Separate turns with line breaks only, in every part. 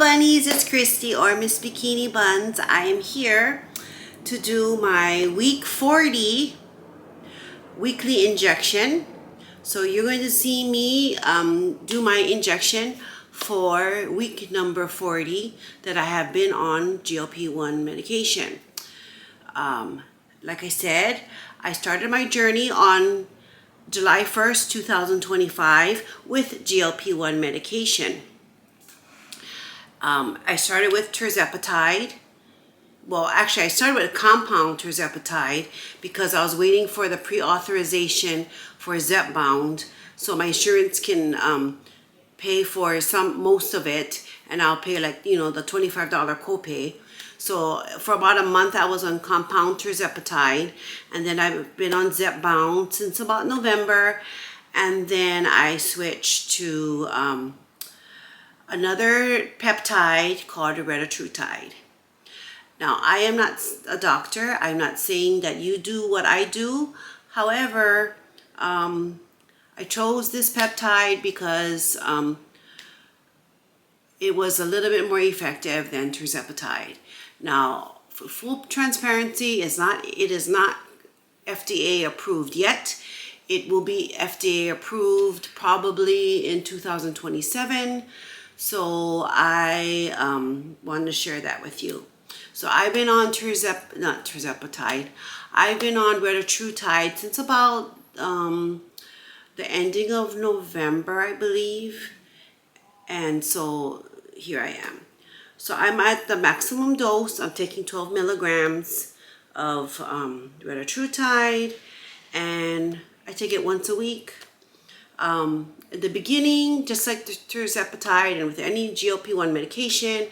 bunnies, it's Christy or Miss Bikini Buns. I am here to do my week 40 weekly injection. So you're going to see me do my injection for week number 40 that I have been on GLP-1 medication. Like I said, I started my journey on July 1st, 2025 with GLP-1 medication. I started with tirzepatide. Well, actually, I started with compound tirzepatide because I was waiting for the pre-authorization for Zepbound, so my insurance can pay for most of it, and I'll pay the $25 copay. So for about a month, I was on compound tirzepatide, and then I've been on Zepbound since about November, and then I switched to another peptide called retatrutide. Now, I am not a doctor. I'm not saying that you do what I do. However, I chose this peptide because it was a little bit more effective than tirzepatide. Now, for full transparency, it is not FDA approved yet. It will be FDA approved probably in 2027. So I wanted to share that with you. So I've been on tirzepatide. I've been on retatrutide since about the ending of November, I believe. And so here I am. So I'm at the maximum dose. I'm taking 12 milligrams of retatrutide, and I take it once a week. At the beginning, just like the tirzepatide and with any GLP-1 medication,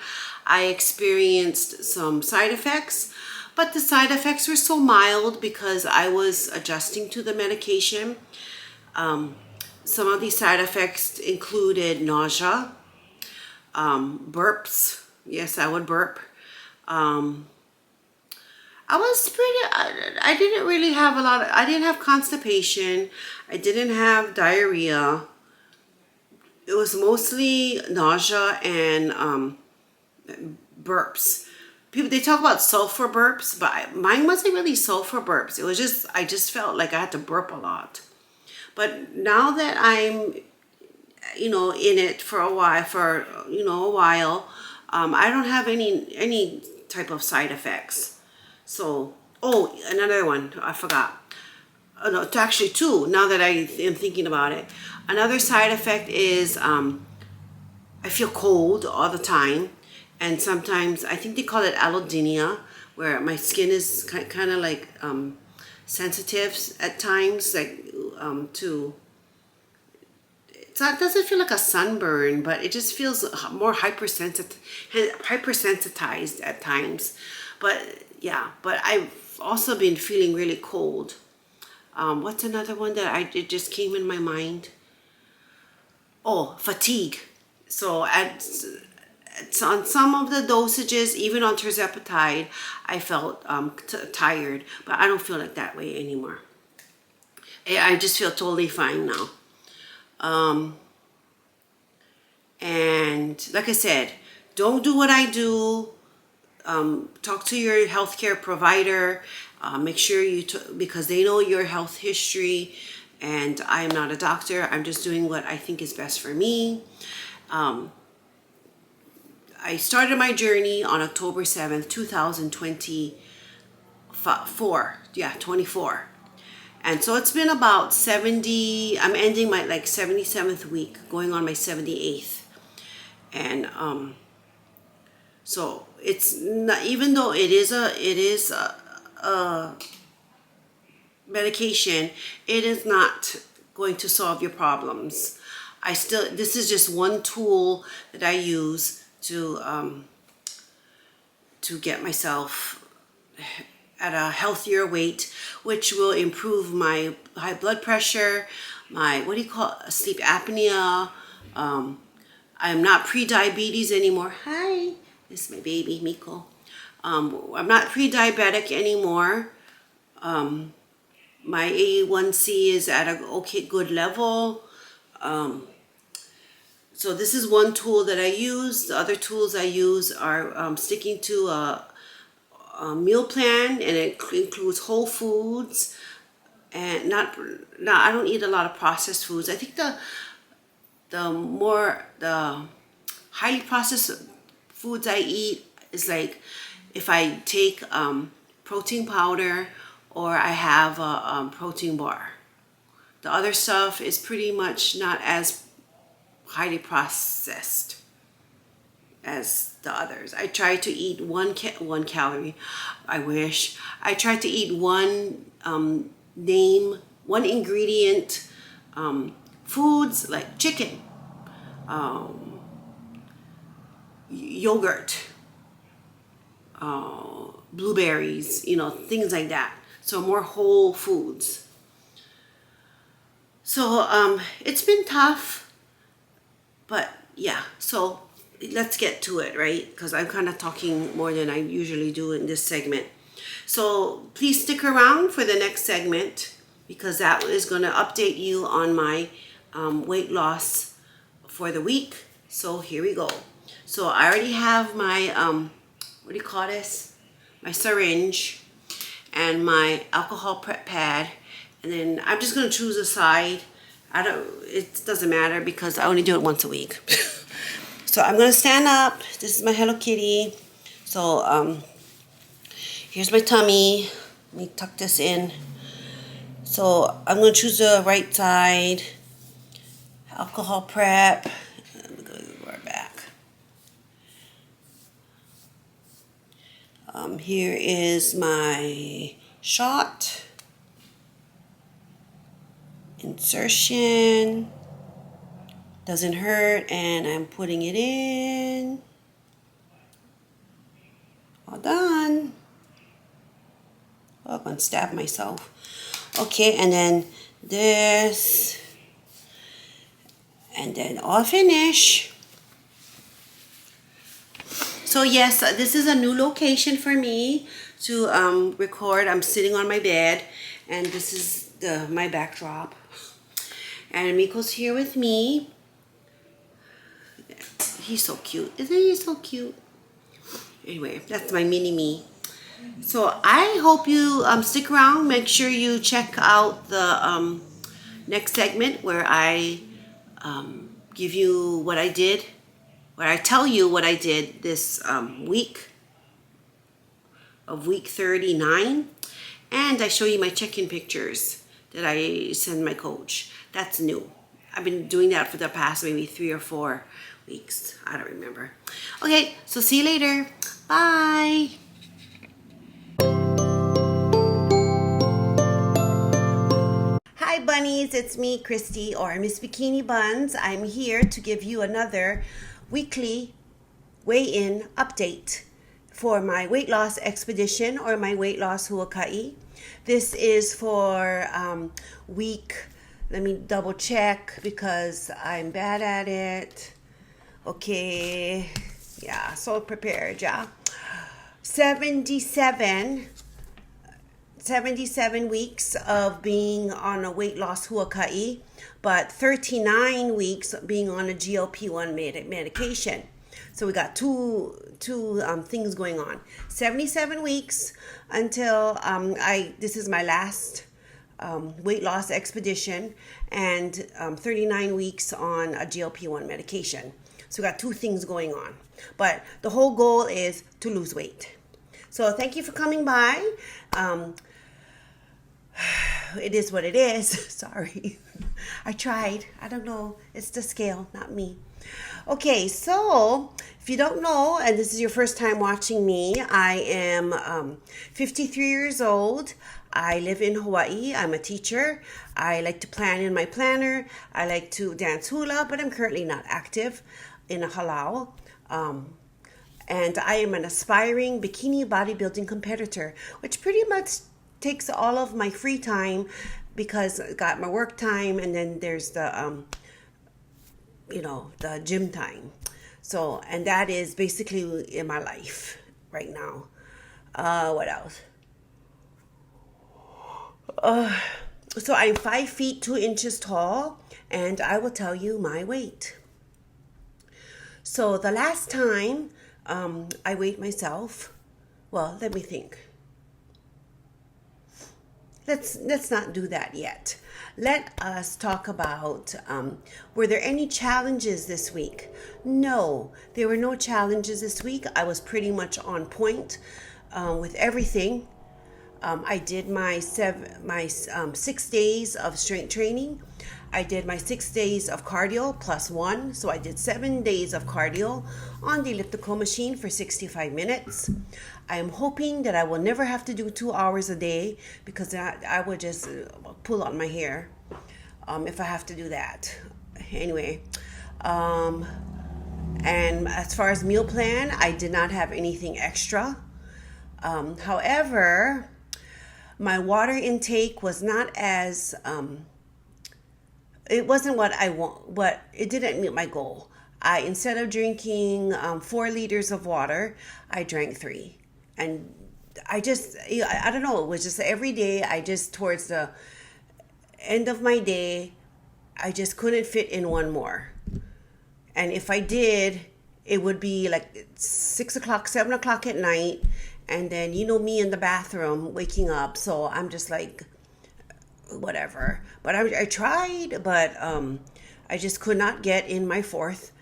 I experienced some side effects, but the side effects were so mild because I was adjusting to the medication. Some of these side effects included nausea, burps. Yes, I would burp. I didn't really have I didn't have constipation. I didn't have diarrhea. It was mostly nausea and burps. They talk about sulfur burps, but mine wasn't really sulfur burps. It was just, I just felt like I had to burp a lot. But now that I'm, in it for a while, I don't have any type of side effects. So, oh, another one, I forgot. Oh, no, actually two, now that I am thinking about it. Another side effect is I feel cold all the time. And sometimes, I think they call it allodynia, where my skin is kind of like sensitive at times, like it doesn't feel like a sunburn, but it just feels more hypersensitized at times. But yeah, but I've also been feeling really cold. What's another one that it just came in my mind? Oh, fatigue. So on some of the dosages, even on tirzepatide, I felt tired, but I don't feel like that way anymore. I just feel totally fine now. And like I said, don't do what I do. Talk to your healthcare provider. Make sure because they know your health history, and I am not a doctor. I'm just doing what I think is best for me. I started my journey on October 7th, 2024. Yeah, 24. And so it's been about 70, I'm ending my 77th week, going on my 78th. And so it's not, even though it is a medication, it is not going to solve your problems. This is just one tool that I use to get myself at a healthier weight, which will improve my high blood pressure, my sleep apnea. I'm not pre-diabetes anymore. Hi, this is my baby Miko. I'm not pre-diabetic anymore. My A1C is at a good level. So this is one tool that I use. The other tools I use are sticking to a meal plan, and it includes whole foods, and not I don't eat a lot of processed foods. I think the highly processed foods I eat is like if I take protein powder or I have a protein bar. The other stuff is pretty much not as highly processed as the others. I try to eat one calorie. I wish I tried to eat one ingredient foods like chicken, yogurt, blueberries, things like that. So more whole foods. So it's been tough, but yeah. So let's get to it, right? Because I'm kind of talking more than I usually do in this segment. So please stick around for the next segment, because that is going to update you on my weight loss for the week. So here we go. So I already have my, what do you call this? My syringe and my alcohol prep pad. And then I'm just going to choose a side. It doesn't matter because I only do it once a week. So I'm going to stand up. This is my Hello Kitty. So here's my tummy. Let me tuck this in. So I'm going to choose the right side. Alcohol prep. Let me go right back. Here is my shot. Insertion. Doesn't hurt, and I'm putting it in. All done. Oh, I'm going to stab myself. Okay, and then this. And then all finish. So yes, this is a new location for me to record. I'm sitting on my bed, and this is my backdrop. And Miko's here with me. He's so cute. Isn't he so cute? Anyway, that's my mini me. So I hope you stick around. Make sure you check out the next segment where I give you what I did, where I tell you what I did this week of week 39. And I show you my check-in pictures that I send my coach. That's new. I've been doing that for the past maybe 3 or 4 weeks. I don't remember. Okay, so see you later. Bye. Hi bunnies, it's me, Christy, or Miss Bikini Buns. I'm here to give you another weekly weigh-in update for my weight loss expedition or my weight loss huaka'i. This is for week, let me double check because I'm bad at it. Okay, yeah, so prepared, yeah. 77 weeks of being on a weight loss huaka'i, but 39 weeks being on a GLP-1 medication. So we got two things going on. 77 weeks until this is my last weight loss expedition, and 39 weeks on a GLP-1 medication. So we got 2 things going on. But the whole goal is to lose weight. So thank you for coming by. It is what it is. Sorry. I tried. I don't know. It's the scale, not me. Okay, so if you don't know, and this is your first time watching me, I am 53 years old. I live in Hawaii. I'm a teacher. I like to plan in my planner. I like to dance hula, but I'm currently not active in a halau. And I am an aspiring bikini bodybuilding competitor, which pretty much takes all of my free time because I got my work time, and then there's the the gym time. So, and that is basically in my life right now. What else? So I'm 5 feet 2 inches tall, and I will tell you my weight. So the last time I weighed myself, well, let me think. Let's not do that yet. Let us talk about were there any challenges this week? No, there were no challenges this week. I was pretty much on point with everything. I did my 6 days of strength training. I did my 6 days of cardio plus one. So I did 7 days of cardio on the elliptical machine for 65 minutes. I am hoping that I will never have to do 2 hours a day because I would just pull out my hair if I have to do that. Anyway, and as far as meal plan, I did not have anything extra. However, my water intake was not as it wasn't what I want, but it didn't meet my goal. Instead of drinking 4 liters of water, I drank 3. And I don't know, it was just every day, towards the end of my day, I just couldn't fit in one more. And if I did, it would be like 6 o'clock, 7 o'clock at night. And then, me in the bathroom waking up. So I'm just like, whatever. But I tried, but I just could not get in my fourth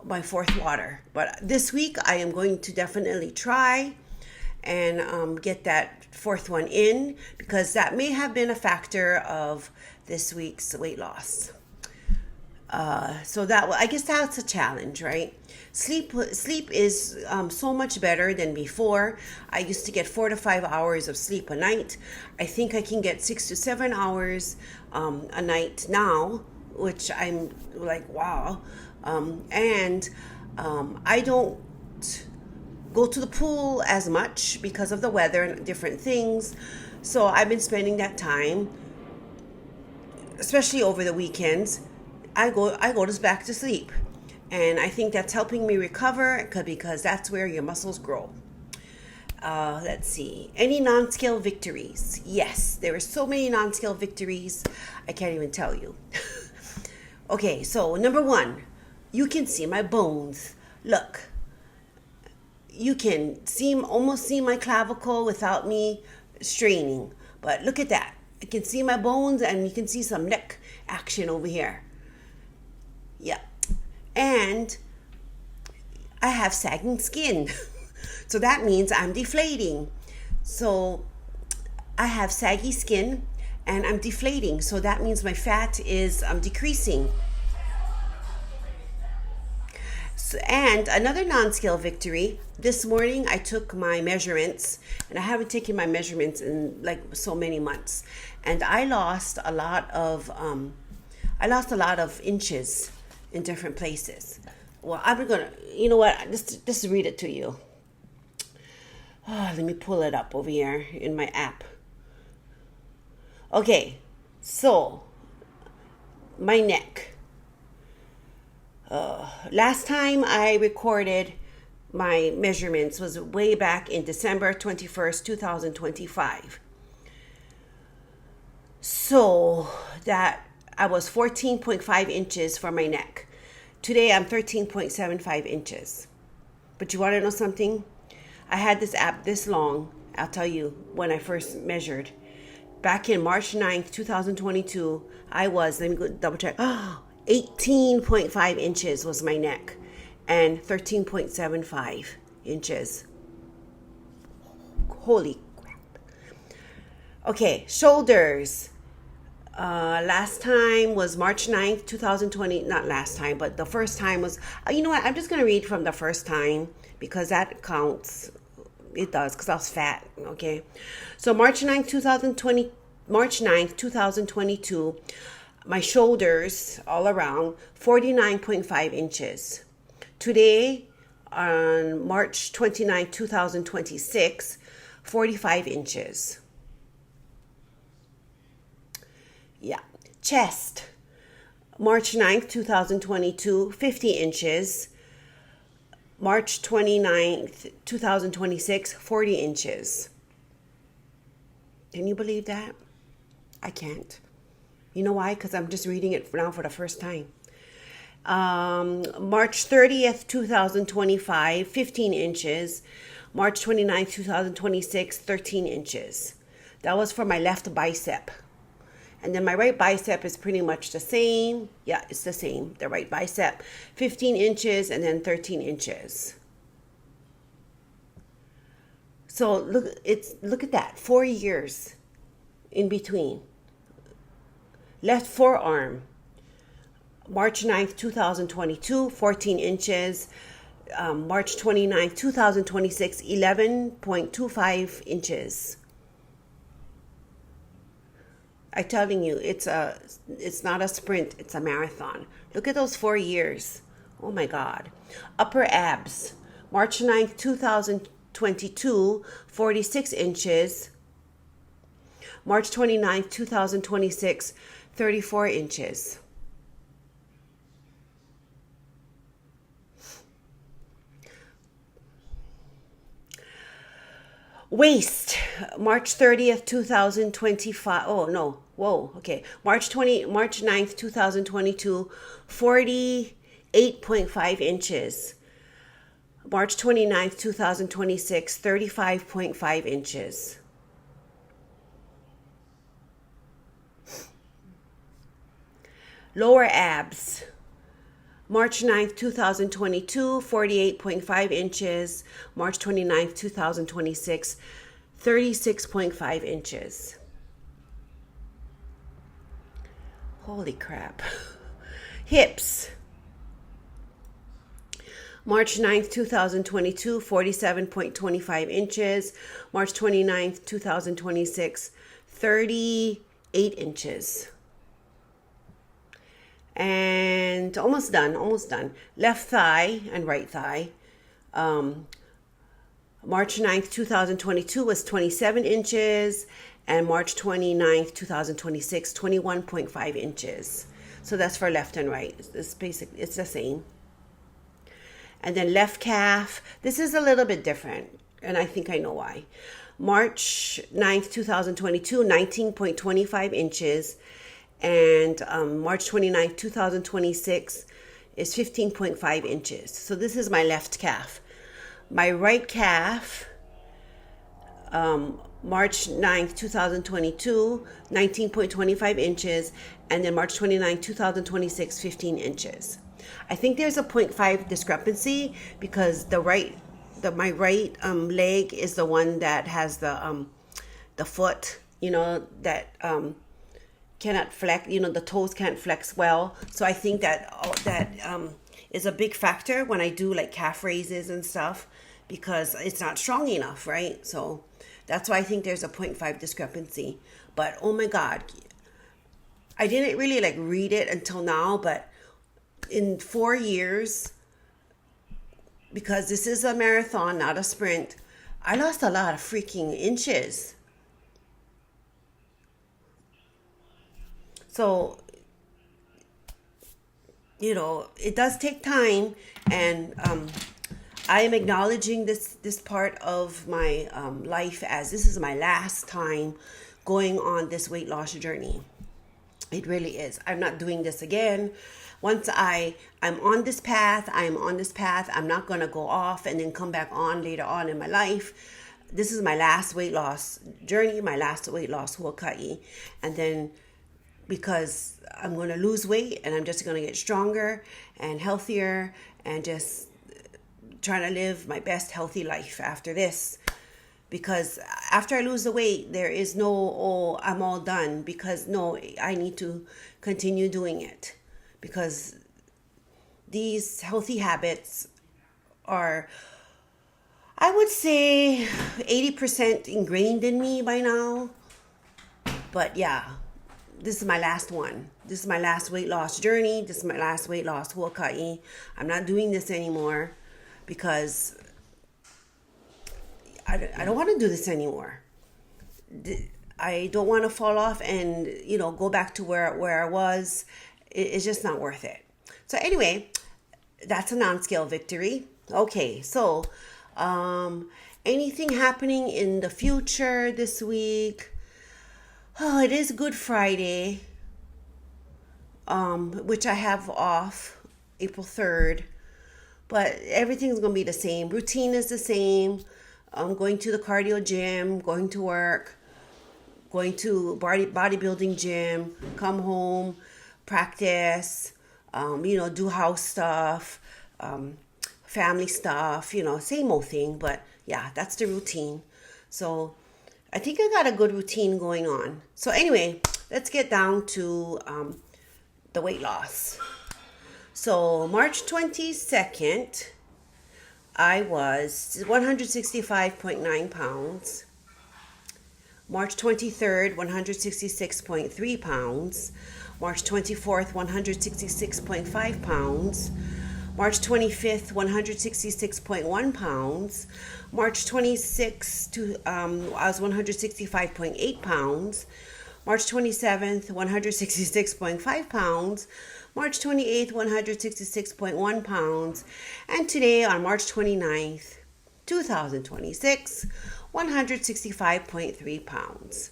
water. But this week I am going to definitely try and get that 4th one in, because that may have been a factor of this week's weight loss. So I guess that's a challenge, right? Sleep is so much better than before. I used to get 4 to 5 hours of sleep a night. I think I can get 6 to 7 hours a night now, which I'm like, wow. And I don't go to the pool as much because of the weather and different things. So I've been spending that time, especially over the weekends. I go back to sleep. And I think that's helping me recover because that's where your muscles grow. Let's see. Any non-scale victories? Yes, there are so many non-scale victories. I can't even tell you. Okay, so number 1, you can see my bones. Look, you can almost see my clavicle without me straining. But look at that. I can see my bones, and you can see some neck action over here. Yeah. And I have sagging skin. So that means I'm deflating. So I have saggy skin and I'm deflating. So that means my fat is decreasing. So, and another non-scale victory, this morning I took my measurements, and I haven't taken my measurements in like so many months. And I lost a lot of inches in different places. Well, I'm gonna, you know what? Just read it to you. Let me pull it up over here in my app. Okay, so my neck. Last time I recorded my measurements was way back in December 21st, 2025. So that I was 14.5 inches for my neck. Today I'm 13.75 inches. But you want to know something? I had this app this long. I'll tell you when I first measured. Back in March 9th, 2022, I was, let me go double check, 18.5 inches was my neck and 13.75 inches. Holy crap. Okay, shoulders. Last time was March 9th, 2020. Not last time, but the first time was, you know what? I'm just going to read from the first time because that counts. It does, because I was fat. Okay. So March 9th, 2022, my shoulders all around 49.5 inches. Today, on March 29th, 2026, 45 inches. Yeah. Chest. March 9th, 2022, 50 inches. March 29th, 2026, 40 inches. Can you believe that? I can't. You know why? Because I'm just reading it now for the first time. March 30th, 2025, 15 inches. March 29th, 2026, 13 inches. That was for my left bicep. And then my right bicep is pretty much the same. Yeah, it's the same. The right bicep, 15 inches and then 13 inches. So look at that. 4 years in between. Left forearm, March 9th, 2022, 14 inches. March 29th, 2026, 11.25 inches. I'm telling you, it's not a sprint, it's a marathon. Look at those 4 years. Oh my God. Upper abs, March 9th, 2022, 46 inches. March 29th, 2026, 34 inches. Waist, March 30th, 2025. Oh, no. Whoa. Okay. March 9th, 2022, 48.5 inches. March 29th, 2026, 35.5 inches. Lower abs, March 9th, 2022, 48.5 inches. March 29th, 2026, 36.5 inches. Holy crap. Hips, March 9th, 2022, 47.25 inches. March 29th, 2026, 38 inches. And almost done. Left thigh and right thigh. March 9th, 2022 was 27 inches. And March 29th, 2026, 21.5 inches. So that's for left and right. It's the same. And then left calf. This is a little bit different. And I think I know why. March 9th, 2022, 19.25 inches. And March 29th, 2026 is 15.5 inches. So this is my left calf. My right calf, March 9th, 2022, 19.25 inches. And then March 29th, 2026, 15 inches. I think there's a 0.5 discrepancy because my right leg is the one that has the foot, that cannot flex, the toes can't flex well. So I think that is a big factor when I do like calf raises and stuff because it's not strong enough, right? So that's why I think there's a 0.5 discrepancy. But oh my God, I didn't really like read it until now, but in 4 years, because this is a marathon, not a sprint, I lost a lot of freaking inches. So, it does take time, and I am acknowledging this part of my life as this is my last time going on this weight loss journey. It really is. I'm not doing this again. Once I'm on this path, I'm not going to go off and then come back on later on in my life. This is my last weight loss journey, my last weight loss huaka'i. And then because I'm going to lose weight and I'm just going to get stronger and healthier and just trying to live my best healthy life after this. Because after I lose the weight, there is no, oh, I'm all done. Because no, I need to continue doing it. Because these healthy habits are, I would say, 80% ingrained in me by now. But yeah, this is my last one. This is my last weight loss journey. This is my last weight loss huaka'i. I'm not doing this anymore because I don't want to do this anymore. I don't want to fall off and, go back to where I was. It's just not worth it. So anyway, that's a non-scale victory. Okay, so anything happening in the future this week? Oh, it is Good Friday, which I have off April 3rd. But everything's going to be the same. Routine is the same. Going to the cardio gym, going to work, going to bodybuilding gym, come home, practice, do house stuff, family stuff, same old thing. But yeah, that's the routine. So I think I got a good routine going on. So anyway, let's get down to the weight loss. So March 22nd, I was 165.9 pounds. March 23rd, 166.3 pounds. March 24th, 166.5 pounds. March 25th, 166.1 pounds. March 26th, I was 165.8 pounds. March 27th, 166.5 pounds. March 28th, 166.1 pounds. And today, on March 29th, 2026, 165.3 pounds.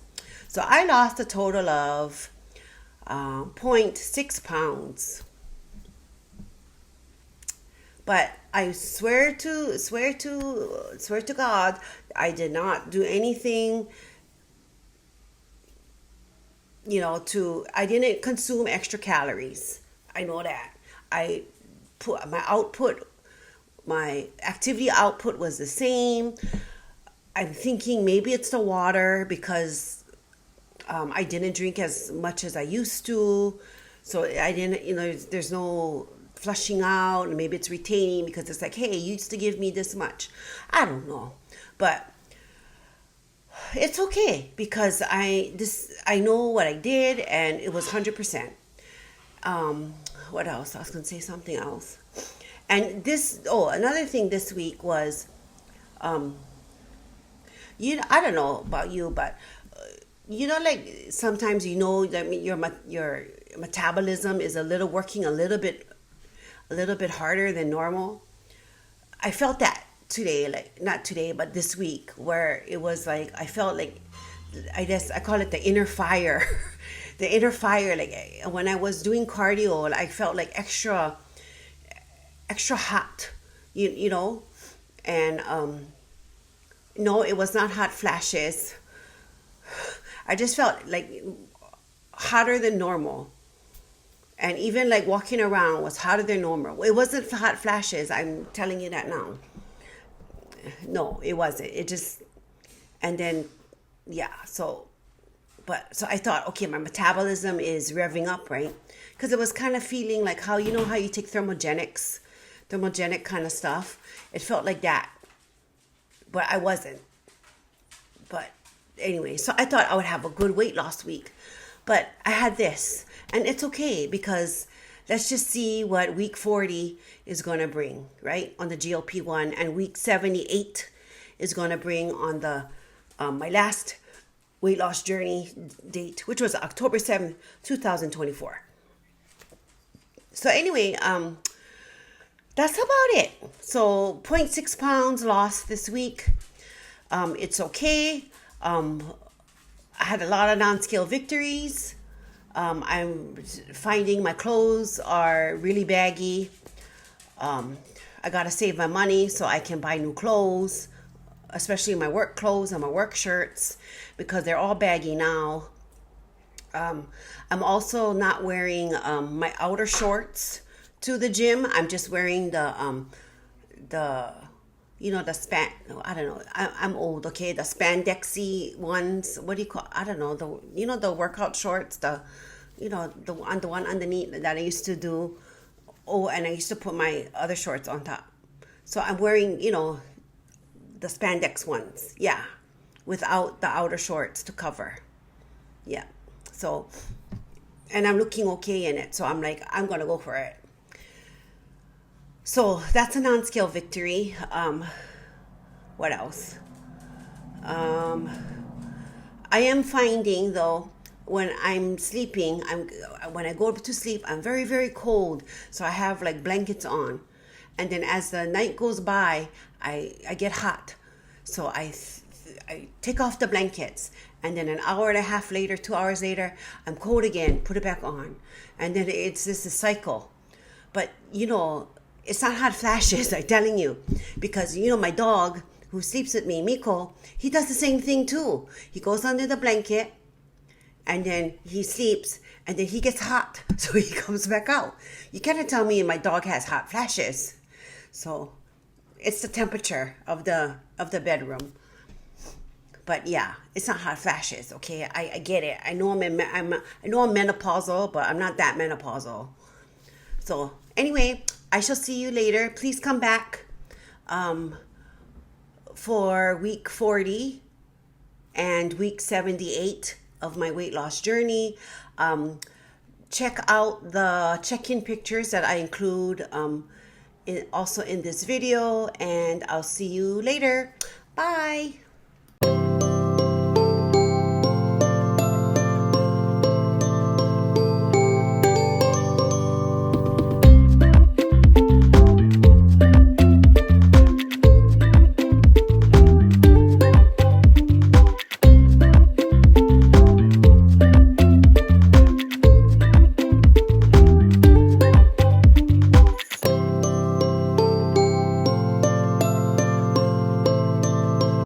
So I lost a total of 0.6 pounds. But I swear to God, I did not do anything, I didn't consume extra calories. I know that. My activity output was the same. I'm thinking maybe it's the water because I didn't drink as much as I used to. So I didn't, there's no flushing out. And maybe it's retaining because it's like, hey, you used to give me this much. I don't know. But it's okay because I know what I did and it was 100%. What else? I was going to say something else. And another thing this week was, I don't know about you, but like sometimes that your metabolism is working a little bit harder than normal. I felt that today, like not today, but this week, where it was like I felt like, I guess I call it the inner fire. The inner fire, like when I was doing cardio, I felt like extra hot, and no, it was not hot flashes. I just felt like hotter than normal. And even like walking around was hotter than normal. It wasn't hot flashes, I'm telling you that now. No, it wasn't. It just, and then, yeah, so I thought, okay, my metabolism is revving up, right? Because it was kind of feeling like how you take thermogenic kind of stuff. It felt like that, but I wasn't. But anyway, so I thought I would have a good weight loss week, but I had this, and it's okay because let's just see what week 40 is going to bring, right? On the GLP-1, and week 78 is going to bring on the my last weight loss journey date, which was October 7th, 2024. So anyway, that's about it. So 0.6 pounds lost this week. It's okay. I had a lot of non-scale victories. I'm finding my clothes are really baggy. I gotta save my money so I can buy new clothes, especially my work clothes and my work shirts, because they're all baggy now. I'm also not wearing my outer shorts to the gym. I'm just wearing the span. I don't know. I'm old. Okay, the spandexy ones. What do you call? I don't know. The workout shorts. The one underneath that I used to do. Oh, and I used to put my other shorts on top. So I'm wearing the spandex ones. Yeah, without the outer shorts to cover. Yeah. So, and I'm looking okay in it. So I'm like, I'm gonna go for it. So that's a non-scale victory. What else? I am finding though, when I'm sleeping, when I go to sleep, I'm very, very cold. So I have like blankets on. And then as the night goes by, I get hot. So I take off the blankets. And then an hour and a half later, 2 hours later, I'm cold again, put it back on. And then it's just a cycle. But, it's not hot flashes, I'm telling you. Because, my dog who sleeps with me, Miko, he does the same thing too. He goes under the blanket and then he sleeps and then he gets hot. So he comes back out. You cannot tell me my dog has hot flashes. So it's the temperature of the bedroom. But yeah, it's not hot flashes, okay? I get it. I know I'm menopausal, but I'm not that menopausal. So anyway, I shall see you later. Please come back for week 40 and week 78 of my weight loss journey. Check out the check-in pictures that I include also in this video, and I'll see you later. Bye.